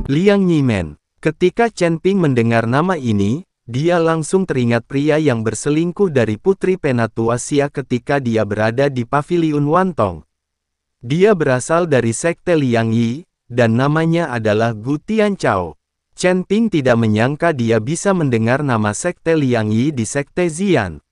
Liang Yimen. Ketika Chen Ping mendengar nama ini, dia langsung teringat pria yang berselingkuh dari Putri Penatua Xia ketika dia berada di Paviliun Wantong. Dia berasal dari Sekte Liang Yi, dan namanya adalah Gu Tianchao. Chen Ping tidak menyangka dia bisa mendengar nama Sekte Liang Yi di Sekte Xian.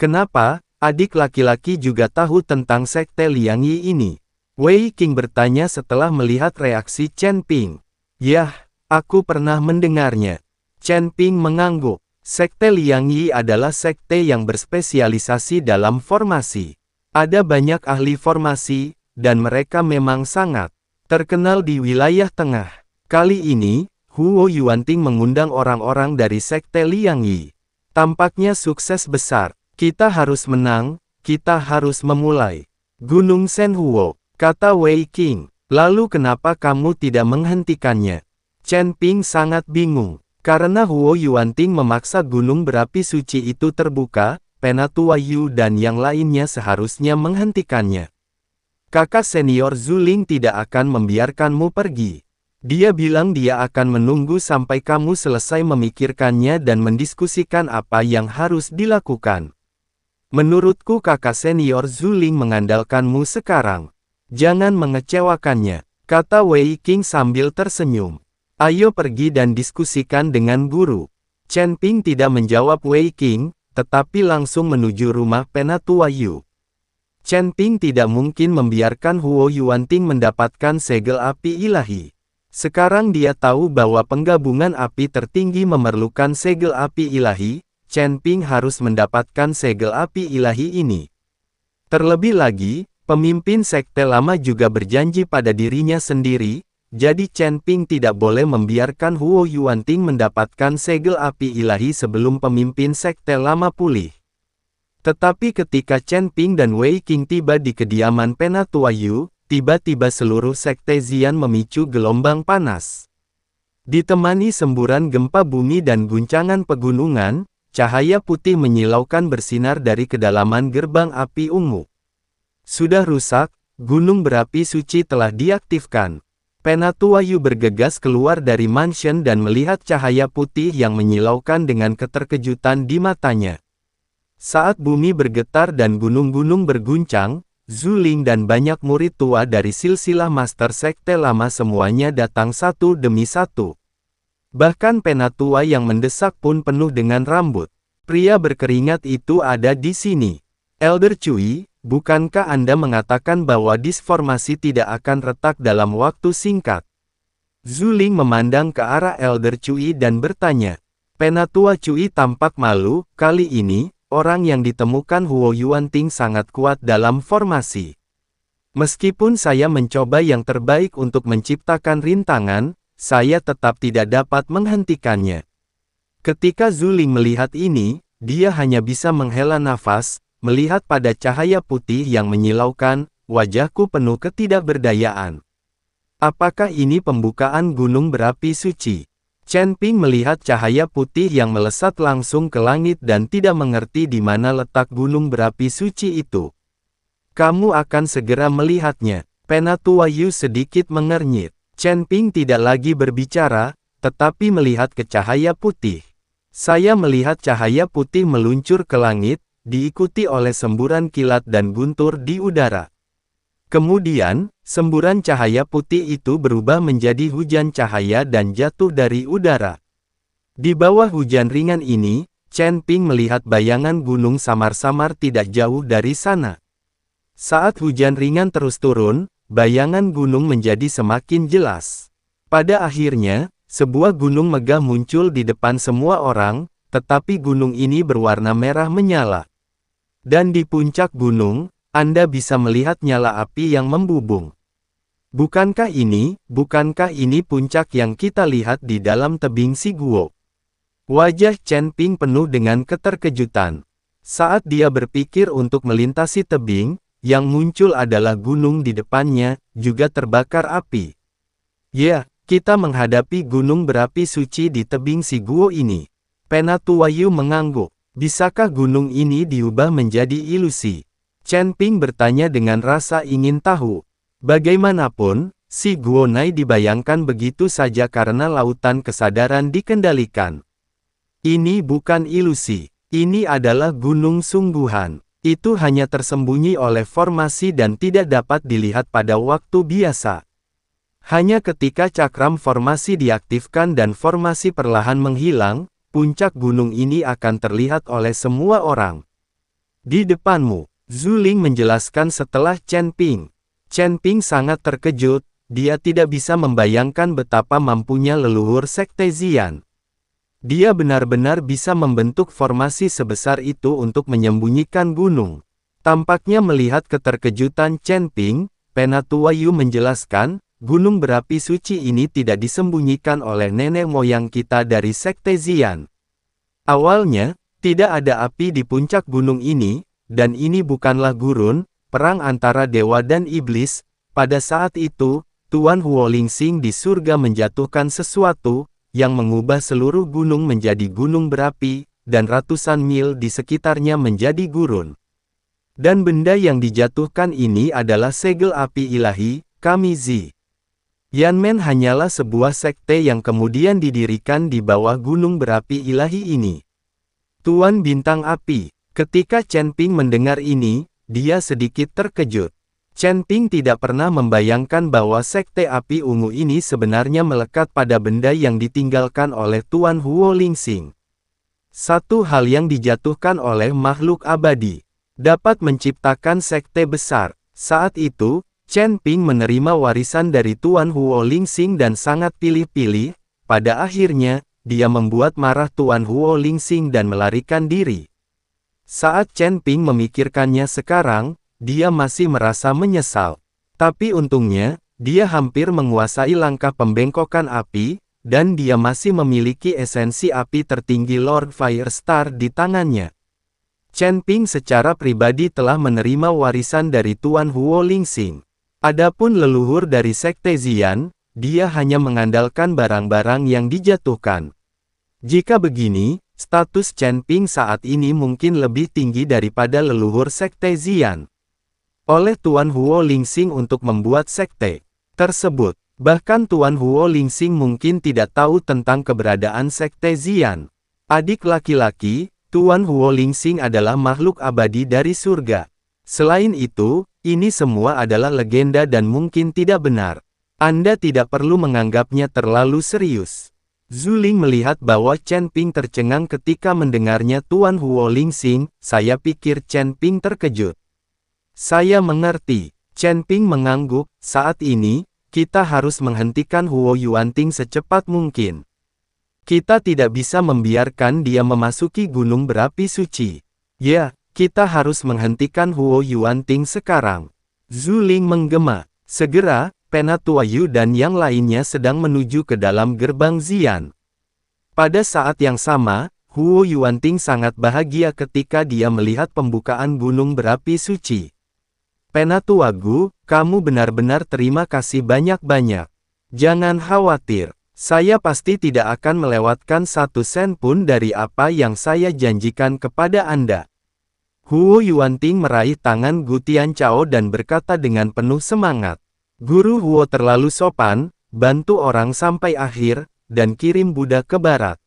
Kenapa, adik laki-laki juga tahu tentang Sekte Liang Yi ini? Wei Qing bertanya setelah melihat reaksi Chen Ping. Yah, aku pernah mendengarnya. Chen Ping mengangguk. Sekte Liang Yi adalah sekte yang berspesialisasi dalam formasi. Ada banyak ahli formasi, dan mereka memang sangat terkenal di wilayah tengah. Kali ini, Huo Yuanting mengundang orang-orang dari Sekte Liang Yi. Tampaknya sukses besar. Kita harus menang, kita harus memulai. Gunung Shenhuo, kata Wei Qing. Lalu kenapa kamu tidak menghentikannya? Chen Ping sangat bingung. Karena Huo Yuanting memaksa gunung berapi suci itu terbuka, Penatua Yu dan yang lainnya seharusnya menghentikannya. Kakak senior Zuling tidak akan membiarkanmu pergi. Dia bilang dia akan menunggu sampai kamu selesai memikirkannya dan mendiskusikan apa yang harus dilakukan. Menurutku kakak senior Zuling mengandalkanmu sekarang. Jangan mengecewakannya, kata Wei Qing sambil tersenyum. Ayo pergi dan diskusikan dengan guru. Chen Ping tidak menjawab Wei Qing, tetapi langsung menuju rumah Penatua Yu. Chen Ping tidak mungkin membiarkan Huo Yuanting mendapatkan segel api ilahi. Sekarang dia tahu bahwa penggabungan api tertinggi memerlukan segel api ilahi, Chen Ping harus mendapatkan segel api ilahi ini. Terlebih lagi, pemimpin sekte lama juga berjanji pada dirinya sendiri, jadi Chen Ping tidak boleh membiarkan Huo Yuanting mendapatkan segel api ilahi sebelum pemimpin sekte lama pulih. Tetapi ketika Chen Ping dan Wei Qing tiba di kediaman Penatua Yu, tiba-tiba seluruh sekte Xian memicu gelombang panas. Ditemani semburan gempa bumi dan guncangan pegunungan, cahaya putih menyilaukan bersinar dari kedalaman gerbang api ungu. Sudah rusak, gunung berapi suci telah diaktifkan. Penatua Yu bergegas keluar dari mansion dan melihat cahaya putih yang menyilaukan dengan keterkejutan di matanya. Saat bumi bergetar dan gunung-gunung berguncang, Zuling dan banyak murid tua dari silsilah Master Sekte Lama semuanya datang satu demi satu. Bahkan Penatua yang mendesak pun penuh dengan rambut. Pria berkeringat itu ada di sini. Elder Cui, bukankah Anda mengatakan bahwa disformasi tidak akan retak dalam waktu singkat? Zuling memandang ke arah Elder Cui dan bertanya. Penatua Cui tampak malu, kali ini, orang yang ditemukan Huo Yuanting sangat kuat dalam formasi. Meskipun saya mencoba yang terbaik untuk menciptakan rintangan, saya tetap tidak dapat menghentikannya. Ketika Zuling melihat ini, dia hanya bisa menghela nafas, melihat pada cahaya putih yang menyilaukan, wajahku penuh ketidakberdayaan. Apakah ini pembukaan gunung berapi suci? Chen Ping melihat cahaya putih yang melesat langsung ke langit dan tidak mengerti di mana letak gunung berapi suci itu. Kamu akan segera melihatnya. Penatua Yu sedikit mengernyit. Chen Ping tidak lagi berbicara, tetapi melihat ke cahaya putih. Saya melihat cahaya putih meluncur ke langit, diikuti oleh semburan kilat dan guntur di udara. Kemudian, semburan cahaya putih itu berubah menjadi hujan cahaya dan jatuh dari udara. Di bawah hujan ringan ini, Chen Ping melihat bayangan gunung samar-samar tidak jauh dari sana. Saat hujan ringan terus turun, bayangan gunung menjadi semakin jelas. Pada akhirnya, sebuah gunung megah muncul di depan semua orang, tetapi gunung ini berwarna merah menyala. Dan di puncak gunung, Anda bisa melihat nyala api yang membubung. Bukankah ini puncak yang kita lihat di dalam tebing Siguo? Wajah Chen Ping penuh dengan keterkejutan. Saat dia berpikir untuk melintasi tebing, yang muncul adalah gunung di depannya, juga terbakar api. Ya, kita menghadapi gunung berapi suci di tebing Siguo ini. Penatua Yu mengangguk. Bisakah gunung ini diubah menjadi ilusi? Chen Ping bertanya dengan rasa ingin tahu. Bagaimanapun, Si Guonai dibayangkan begitu saja karena lautan kesadaran dikendalikan. Ini bukan ilusi. Ini adalah gunung sungguhan. Itu hanya tersembunyi oleh formasi dan tidak dapat dilihat pada waktu biasa. Hanya ketika cakram formasi diaktifkan dan formasi perlahan menghilang, puncak gunung ini akan terlihat oleh semua orang. Di depanmu, Zhu Ling menjelaskan setelah Chen Ping. Chen Ping sangat terkejut, dia tidak bisa membayangkan betapa mampunya leluhur Sekte Xian. Dia benar-benar bisa membentuk formasi sebesar itu untuk menyembunyikan gunung. Tampaknya melihat keterkejutan Chen Ping, Penatua Yu menjelaskan, gunung berapi suci ini tidak disembunyikan oleh nenek moyang kita dari Sekte Xian. Awalnya, tidak ada api di puncak gunung ini, dan ini bukanlah gurun, perang antara dewa dan iblis. Pada saat itu, Tuan Huo Lingxing di surga menjatuhkan sesuatu, yang mengubah seluruh gunung menjadi gunung berapi, dan ratusan mil di sekitarnya menjadi gurun. Dan benda yang dijatuhkan ini adalah segel api ilahi, Kamizi. Yanmen hanyalah sebuah sekte yang kemudian didirikan di bawah gunung berapi ilahi ini. Tuan Bintang Api, ketika Chen Ping mendengar ini, dia sedikit terkejut. Chen Ping tidak pernah membayangkan bahwa sekte api ungu ini sebenarnya melekat pada benda yang ditinggalkan oleh Tuan Huo Lingxing. Satu hal yang dijatuhkan oleh makhluk abadi, dapat menciptakan sekte besar. Saat itu, Chen Ping menerima warisan dari Tuan Huo Lingxing dan sangat pilih-pilih. Pada akhirnya, dia membuat marah Tuan Huo Lingxing dan melarikan diri. Saat Chen Ping memikirkannya sekarang, dia masih merasa menyesal. Tapi untungnya, dia hampir menguasai langkah pembengkokan api, dan dia masih memiliki esensi api tertinggi Lord Firestar di tangannya. Chen Ping secara pribadi telah menerima warisan dari Tuan Huo Lingxing. Adapun leluhur dari Sekte Xian, dia hanya mengandalkan barang-barang yang dijatuhkan. Jika begini, status Chen Ping saat ini mungkin lebih tinggi daripada leluhur Sekte Xian. Oleh Tuan Huo Lingxing untuk membuat sekte tersebut. Bahkan Tuan Huo Lingxing mungkin tidak tahu tentang keberadaan Sekte Xian. Adik laki-laki, Tuan Huo Lingxing adalah makhluk abadi dari surga. Selain itu, ini semua adalah legenda dan mungkin tidak benar. Anda tidak perlu menganggapnya terlalu serius. Zhu Ling melihat bahwa Chen Ping tercengang ketika mendengarnya Tuan Huo Lingxing. Saya pikir Chen Ping terkejut. Saya mengerti. Chen Ping mengangguk. Saat ini, kita harus menghentikan Huo Yuanting secepat mungkin. Kita tidak bisa membiarkan dia memasuki gunung berapi suci. Ya, kita harus menghentikan Huo Yuanting sekarang. Zhu Ling menggema. Segera, Penatua Yu dan yang lainnya sedang menuju ke dalam gerbang Xian. Pada saat yang sama, Huo Yuanting sangat bahagia ketika dia melihat pembukaan gunung berapi suci. Penatua Gu, kamu benar-benar terima kasih banyak-banyak. Jangan khawatir, saya pasti tidak akan melewatkan 1 sen pun dari apa yang saya janjikan kepada Anda. Huo Yuanting meraih tangan Gu Tianchao dan berkata dengan penuh semangat. Guru Huo terlalu sopan, bantu orang sampai akhir, dan kirim Buddha ke barat.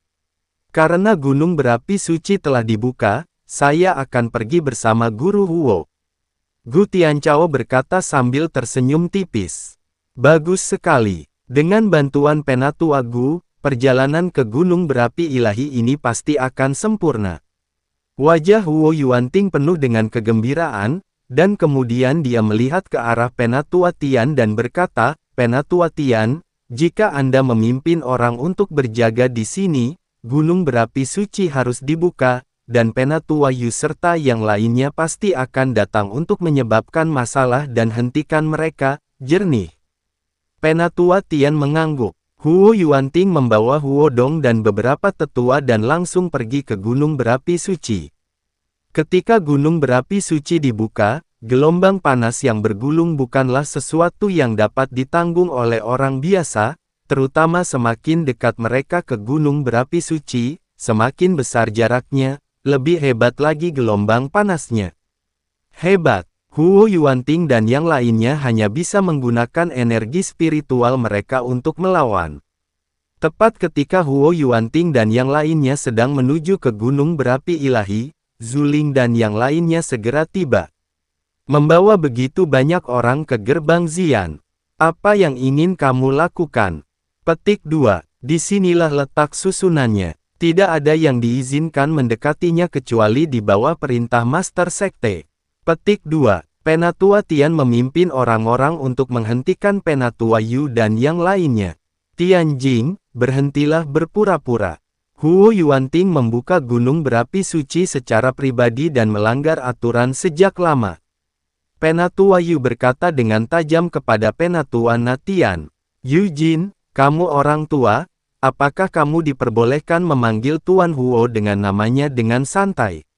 Karena gunung berapi suci telah dibuka, saya akan pergi bersama Guru Huo. Gu Tianchao berkata sambil tersenyum tipis. Bagus sekali. Dengan bantuan Penatua Gu, perjalanan ke gunung berapi ilahi ini pasti akan sempurna. Wajah Huo Yuanting penuh dengan kegembiraan, dan kemudian dia melihat ke arah Penatua Tian dan berkata, Penatua Tian, jika Anda memimpin orang untuk berjaga di sini, gunung berapi suci harus dibuka, dan Penatua Yu serta yang lainnya pasti akan datang untuk menyebabkan masalah dan hentikan mereka. Jernih. Penatua Tian mengangguk. Huo Yuanting membawa Huo Dong dan beberapa tetua dan langsung pergi ke gunung berapi suci. Ketika gunung berapi suci dibuka, gelombang panas yang bergulung bukanlah sesuatu yang dapat ditanggung oleh orang biasa, terutama semakin dekat mereka ke gunung berapi suci, semakin besar jaraknya, lebih hebat lagi gelombang panasnya. Hebat. Huo Yuanting dan yang lainnya hanya bisa menggunakan energi spiritual mereka untuk melawan. Tepat ketika Huo Yuanting dan yang lainnya sedang menuju ke gunung berapi ilahi, Zuling dan yang lainnya segera tiba. Membawa begitu banyak orang ke gerbang Xian. Apa yang ingin kamu lakukan? Petik 2. Disinilah letak susunannya. Tidak ada yang diizinkan mendekatinya kecuali di bawah perintah Master Sekte. Petik 2. Penatua Tian memimpin orang-orang untuk menghentikan Penatua Yu dan yang lainnya. Tianjing, berhentilah berpura-pura. Huo Yuanting membuka gunung berapi suci secara pribadi dan melanggar aturan sejak lama. Penatua Yu berkata dengan tajam kepada Penatua Natian. Yujin, kamu orang tua, apakah kamu diperbolehkan memanggil Tuan Huo dengan namanya dengan santai?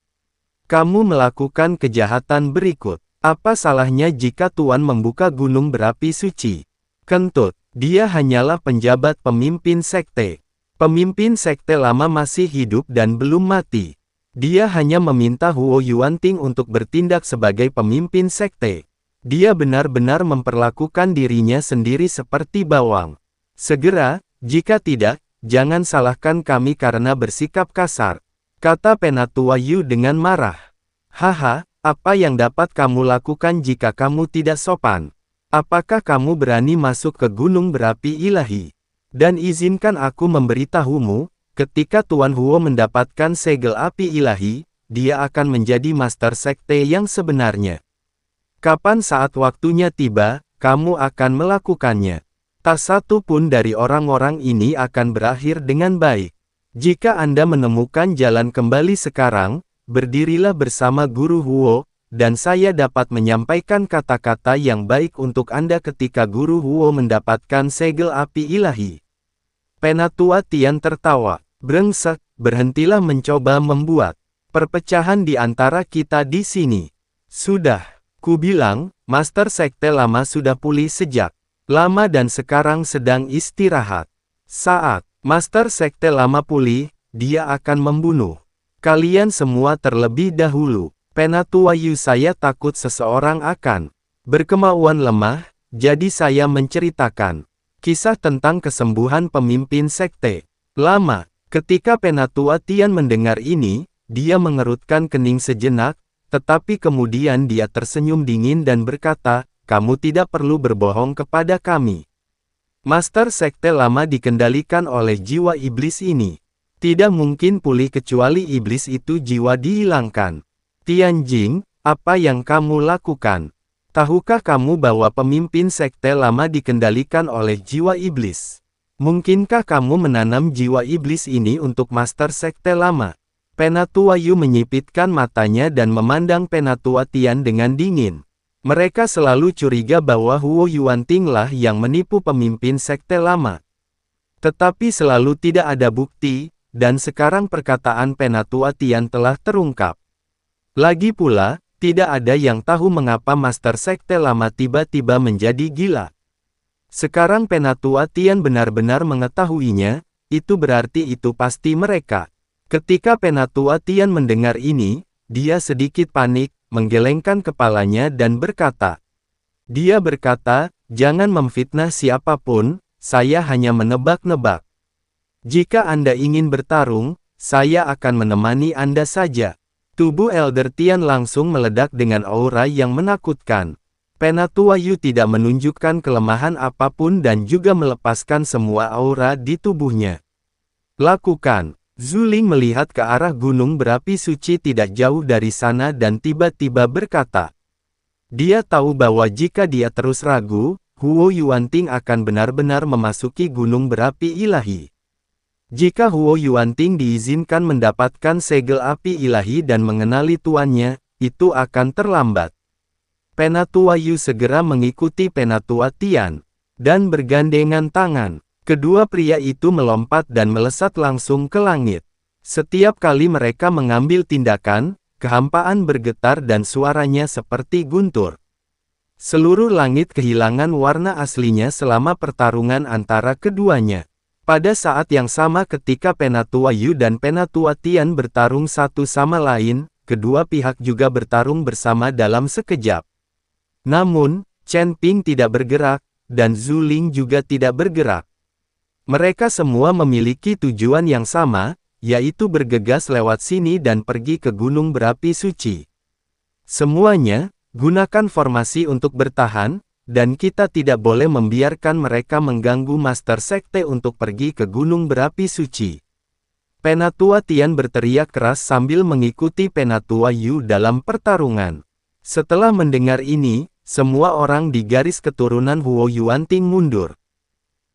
Kamu melakukan kejahatan berikut. Apa salahnya jika Tuan membuka gunung berapi suci? Kentut, dia hanyalah penjabat pemimpin sekte. Pemimpin sekte lama masih hidup dan belum mati. Dia hanya meminta Huo Yuanting untuk bertindak sebagai pemimpin sekte. Dia benar-benar memperlakukan dirinya sendiri seperti bawang. Segera, jika tidak, jangan salahkan kami karena bersikap kasar, kata Penatua Yu dengan marah. Haha. Apa yang dapat kamu lakukan jika kamu tidak sopan? Apakah kamu berani masuk ke gunung berapi ilahi? Dan izinkan aku memberitahumu, ketika Tuan Huo mendapatkan segel api ilahi, dia akan menjadi master sekte yang sebenarnya. Kapan saat waktunya tiba, kamu akan melakukannya. Tak satu pun dari orang-orang ini akan berakhir dengan baik. Jika Anda menemukan jalan kembali sekarang, berdirilah bersama Guru Huo, dan saya dapat menyampaikan kata-kata yang baik untuk Anda ketika Guru Huo mendapatkan segel api ilahi. Penatua Tian tertawa. Brengsek, berhentilah mencoba membuat perpecahan di antara kita di sini. Sudah, ku bilang, Master Sekte lama sudah pulih sejak lama dan sekarang sedang istirahat. Saat Master Sekte lama pulih, dia akan membunuh kalian semua terlebih dahulu. Penatua Yu, saya takut seseorang akan berkemauan lemah, jadi saya menceritakan kisah tentang kesembuhan pemimpin sekte lama. Ketika Penatua Tian mendengar ini, dia mengerutkan kening sejenak, tetapi kemudian dia tersenyum dingin dan berkata, kamu tidak perlu berbohong kepada kami. Master Sekte lama dikendalikan oleh jiwa iblis ini. Tidak mungkin pulih kecuali iblis itu jiwa dihilangkan. Tianjing, apa yang kamu lakukan? Tahukah kamu bahwa pemimpin sekte lama dikendalikan oleh jiwa iblis? Mungkinkah kamu menanam jiwa iblis ini untuk master sekte lama? Penatua Yu menyipitkan matanya dan memandang Penatua Tian dengan dingin. Mereka selalu curiga bahwa Huo Yuanting lah yang menipu pemimpin sekte lama. Tetapi selalu tidak ada bukti. Dan sekarang perkataan Penatua Tian telah terungkap. Lagi pula, tidak ada yang tahu mengapa Master Sekte lama tiba-tiba menjadi gila. Sekarang Penatua Tian benar-benar mengetahuinya, itu berarti itu pasti mereka. Ketika Penatua Tian mendengar ini, dia sedikit panik, menggelengkan kepalanya dan berkata. Dia berkata, jangan memfitnah siapapun, saya hanya menebak-nebak. Jika Anda ingin bertarung, saya akan menemani Anda saja. Tubuh Elder Tian langsung meledak dengan aura yang menakutkan. Penatua Yu tidak menunjukkan kelemahan apapun dan juga melepaskan semua aura di tubuhnya. Lakukan. Zuling melihat ke arah gunung berapi suci tidak jauh dari sana dan tiba-tiba berkata. Dia tahu bahwa jika dia terus ragu, Huo Yuanting akan benar-benar memasuki gunung berapi ilahi. Jika Huo Yuanting diizinkan mendapatkan segel api ilahi dan mengenali tuannya, itu akan terlambat. Penatua Yu segera mengikuti Penatua Tian, dan bergandengan tangan. Kedua pria itu melompat dan melesat langsung ke langit. Setiap kali mereka mengambil tindakan, kehampaan bergetar dan suaranya seperti guntur. Seluruh langit kehilangan warna aslinya selama pertarungan antara keduanya. Pada saat yang sama ketika Penatua Yu dan Penatua Tian bertarung satu sama lain, kedua pihak juga bertarung bersama dalam sekejap. Namun, Chen Ping tidak bergerak, dan Zhu Ling juga tidak bergerak. Mereka semua memiliki tujuan yang sama, yaitu bergegas lewat sini dan pergi ke gunung berapi suci. Semuanya, gunakan formasi untuk bertahan, dan kita tidak boleh membiarkan mereka mengganggu Master Sekte untuk pergi ke gunung berapi suci. Penatua Tian berteriak keras sambil mengikuti Penatua Yu dalam pertarungan. Setelah mendengar ini, semua orang di garis keturunan Huo Yuanting mundur.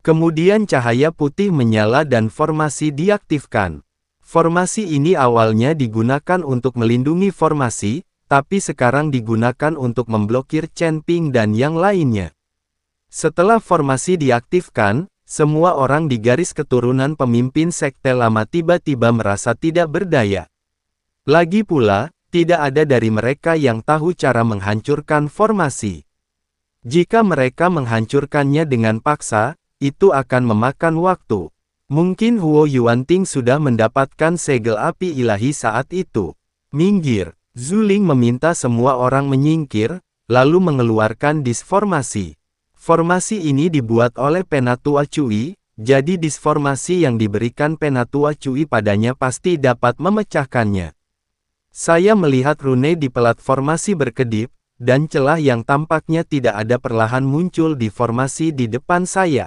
Kemudian cahaya putih menyala dan formasi diaktifkan. Formasi ini awalnya digunakan untuk melindungi formasi, tapi sekarang digunakan untuk memblokir Chen Ping dan yang lainnya. Setelah formasi diaktifkan, semua orang di garis keturunan pemimpin sekte lama tiba-tiba merasa tidak berdaya. Lagi pula, tidak ada dari mereka yang tahu cara menghancurkan formasi. Jika mereka menghancurkannya dengan paksa, itu akan memakan waktu. Mungkin Huo Yuanting sudah mendapatkan segel api ilahi saat itu. Minggir. Zhu Ling meminta semua orang menyingkir, lalu mengeluarkan disformasi. Formasi ini dibuat oleh Penatua Cui, jadi disformasi yang diberikan Penatua Cui padanya pasti dapat memecahkannya. Saya melihat rune di pelat formasi berkedip, dan celah yang tampaknya tidak ada perlahan muncul di formasi di depan saya.